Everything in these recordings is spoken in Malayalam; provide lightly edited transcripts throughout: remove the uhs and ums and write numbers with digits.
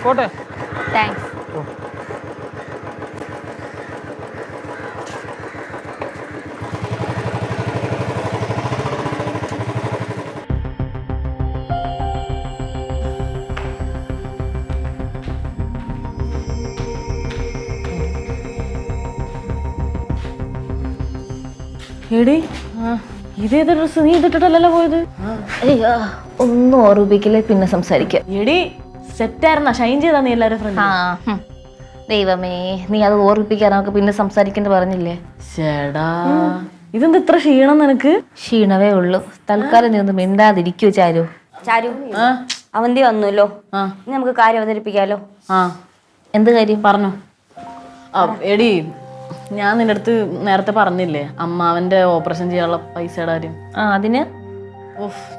പോട്ടെ. താങ്ക്സ്. എടി ഇതേത് ഡ്രസ് നീ ഇതിട്ടിട്ടല്ലോ പോയത്? അയ്യോ ഒന്നും ഓർമ്മിപ്പിക്കില്ലേ, പിന്നെ സംസാരിക്കാം. എടി സെറ്റായിരുന്ന ഷൈൻ ചെയ്താ നീ എല്ലാരും ഫ്രണ്ട്? ദൈവമേ, നീ അത് ഓർമ്മിപ്പിക്കാൻ നമുക്ക് പിന്നെ സംസാരിക്കുന്നത് പറഞ്ഞില്ലേ? ചേടാ ഇതെന്ത് ഇത്ര ക്ഷീണം നിനക്ക്? ക്ഷീണവേ ഉള്ളൂ. തൽക്കാലം നീ ഒന്ന് മിണ്ടാതിരിക്കോ ചാരു. ചാരു അവന്തി വന്നല്ലോ, നമുക്ക് കാര്യം അവതരിപ്പിക്കാലോ. എന്ത് കാര്യം പറഞ്ഞു? എടി ഞാൻ നിന്റെ അടുത്ത് നേരത്തെ പറഞ്ഞില്ലേ അമ്മാവന്റെ ഓപ്പറേഷൻ ചെയ്യാനുള്ള പൈസയുടെ കാര്യം. അതിന്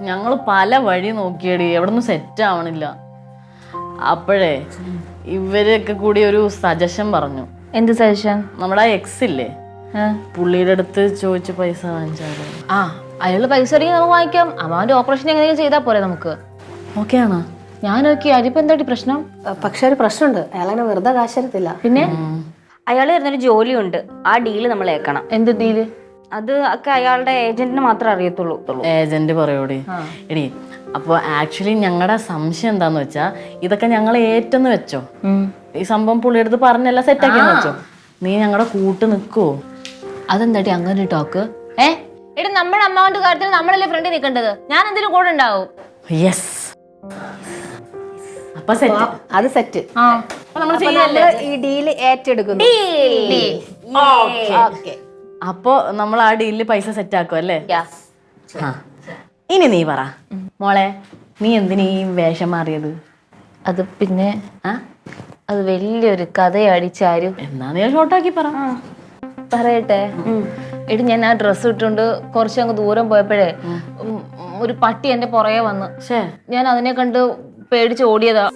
ഞങ്ങള് പല വഴി നോക്കിയടി, എവിടൊന്നും സെറ്റ് ആവണില്ല. അപ്പോഴേ ഇവരൊക്കെ കൂടി ഒരു സജഷൻ പറഞ്ഞു. എന്ത് സജഷൻ? നമ്മുടെ എക്സ് ഇല്ലേ, പുള്ളിയുടെ അടുത്ത് ചോദിച്ച് പൈസ വാങ്ങിച്ചാലോ? അയാള് പൈസ ഉണ്ടെങ്കിൽ നമുക്ക് വാങ്ങിക്കാം. അമ്മാവന്റെ ഓപ്പറേഷൻ എങ്ങനെയൊക്കെ ചെയ്താൽ പോരെ നമുക്ക്? ഓക്കെ ആണോ? ഞാൻ നോക്കി. അതിപ്പോ എന്താ പ്രശ്നം? പക്ഷെ ഒരു പ്രശ്നമുണ്ട്, അയാളങ്ങനെ വെറുതെ കാശരത്തില്ല. പിന്നെ അയാൾ വരുന്നൊരു ജോലിയുണ്ട്, ആ ഡീല് നമ്മൾ ഏക്കണം. എന്ത് ഡീല്? അത് ഒക്കെ അയാളുടെ ഏജന്റിന് മാത്രമേ അറിയത്തുള്ളൂ. ഏജന്റ് പറയോടി. എടി അപ്പൊ ആക്ച്വലി ഞങ്ങളുടെ സംശയം എന്താന്ന് വെച്ചാ ഇതൊക്കെ ഞങ്ങൾ ഏറ്റെന്ന് വെച്ചോ, ഈ സംഭവം പുള്ളിയെടുത്ത് പറഞ്ഞെല്ലാം സെറ്റാക്കിയെന്ന് വെച്ചോ, നീ ഞങ്ങളുടെ കൂട്ട് നിൽക്കുവോ? അതെന്താട്ടി അങ്ങനെ ടോക്ക്? എടി നമ്മുടെ അമ്മാവന്റെ കാര്യത്തിൽ നമ്മളല്ലേ ഫ്രണ്ടിൽ നിൽക്കേണ്ടത്, ഞാൻ എന്തിനും കൂടെ ഉണ്ടാവും. യെസ്, അപ്പൊ സെറ്റ്. അത് സെറ്റ്. ഈ ഡീല് ഏറ്റെടുക്കുന്നു. അപ്പൊ നമ്മൾ ആ ഡീലില് പൈസ സെറ്റ് ആക്കും അല്ലേ? ഇനി നീ പറ മോളെ, നീ എന്തിനീ വേഷം മാറിയത്? അത് പിന്നെ അത് വലിയൊരു കഥയടിച്ചാരും. എന്നാ നീ ഷോർട്ടാക്കി പറ. പറയട്ടെ. എടി ഞാൻ ആ ഡ്രസ്സ് ഇട്ടുകൊണ്ട് കുറച്ചങ്ങ് ദൂരം പോയപ്പോഴേ ഒരു പട്ടി എന്റെ പുറകെ വന്ന്. ഞാൻ അതിനെ കണ്ട് പേടിച്ച് ഓടിയതാ.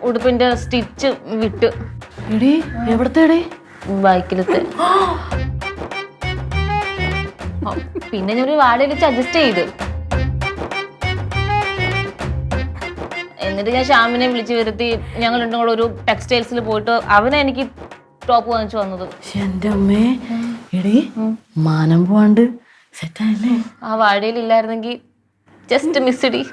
ഉടുപ്പിന്റെ സ്റ്റിച്ച് വിട്ട്. എടി എവിടത്തെ? ബൈക്കിലത്തെ. പിന്നെ ഞാൻ ഒരു വാടകയിൽ വെച്ച് അഡ്ജസ്റ്റ് ചെയ്ത്. എന്നിട്ട് ഞാൻ ഷ്യാമിനെ വിളിച്ചു വരുത്തി ഞങ്ങൾ രണ്ടും കൂടെ ഒരു ടെക്സ്റ്റൈൽസിൽ പോയിട്ട് അവനെ എനിക്ക് ടോപ്പ് വാങ്ങിച്ചു വന്നത്. എന്റെ അമ്മേ, എടി മാനം പോവാണ്ട് സെറ്റായല്ലേ? ആ വാഴയിൽ ഇല്ലായിരുന്നെങ്കിൽ ജസ്റ്റ് മിസ്സടി.